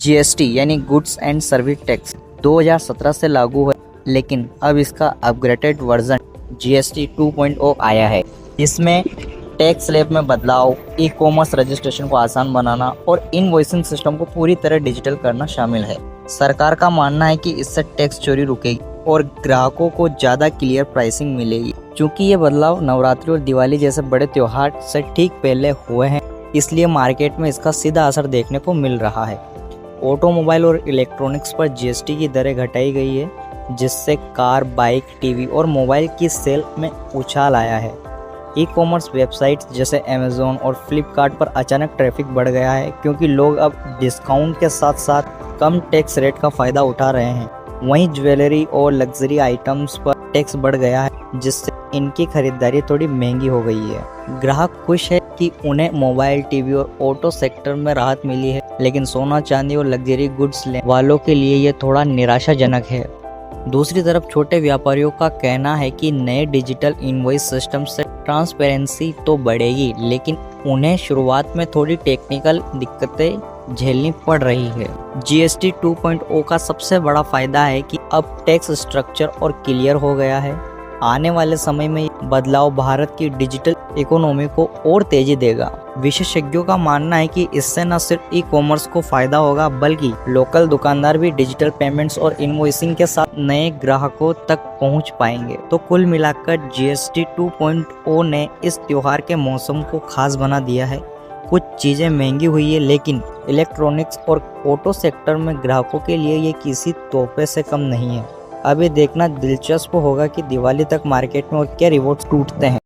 GST यानी goods and service tax 2017 से लागू है, लेकिन अब इसका अपग्रेडेड वर्जन जीएसटी 2.0 आया है। इसमें टैक्स स्लैब में बदलाव, ई कॉमर्स रजिस्ट्रेशन को आसान बनाना और इनवॉइसिंग सिस्टम को पूरी तरह डिजिटल करना शामिल है। सरकार का मानना है कि इससे टैक्स चोरी रुकेगी और ग्राहकों को ज़्यादा क्लियर प्राइसिंग मिलेगी। क्योंकि ये बदलाव नवरात्रि और दिवाली जैसे बड़े त्योहार से ठीक पहले हुए हैं, इसलिए मार्केट में इसका सीधा असर देखने को मिल रहा है। ऑटोमोबाइल और इलेक्ट्रॉनिक्स पर जीएसटी की दरें घटाई गई है, जिससे कार, बाइक, टीवी और मोबाइल की सेल में उछाल आया है। ई कॉमर्स वेबसाइट्स जैसे अमेज़न और फ्लिपकार्ट पर अचानक ट्रैफिक बढ़ गया है, क्योंकि लोग अब डिस्काउंट के साथ साथ कम टैक्स रेट का फ़ायदा उठा रहे हैं। वहीं ज्वेलरी और लग्जरी आइटम्स पर टैक्स बढ़ गया है, जिससे इनकी खरीदारी थोड़ी महंगी हो गई है। ग्राहक खुश है कि उन्हें मोबाइल, टीवी और ऑटो सेक्टर में राहत मिली है, लेकिन सोना, चांदी और लग्जरी गुड्स लेने वालों के लिए ये थोड़ा निराशाजनक है। दूसरी तरफ छोटे व्यापारियों का कहना है कि नए डिजिटल इनवॉइस सिस्टम से ट्रांसपेरेंसी तो बढ़ेगी, लेकिन उन्हें शुरुआत में थोड़ी टेक्निकल दिक्कतें झेलनी पड़ रही है। जीएसटी 2.0 का सबसे बड़ा फायदा है कि अब टैक्स स्ट्रक्चर और क्लियर हो गया है। आने वाले समय में बदलाव भारत की डिजिटल इकोनॉमी को और तेजी देगा। विशेषज्ञों का मानना है कि इससे न सिर्फ ई कॉमर्स को फायदा होगा, बल्कि लोकल दुकानदार भी डिजिटल पेमेंट्स और इनवॉइसिंग के साथ नए ग्राहकों तक पहुंच पाएंगे। तो कुल मिलाकर जीएसटी 2.0 ने इस त्योहार के मौसम को खास बना दिया है। कुछ चीज़ें महंगी हुई है, लेकिन इलेक्ट्रॉनिक्स और ऑटो सेक्टर में ग्राहकों के लिए ये किसी तोहफे से कम नहीं है। अब ये देखना दिलचस्प होगा कि दिवाली तक मार्केट में और क्या रिवॉर्ड्स टूटते हैं।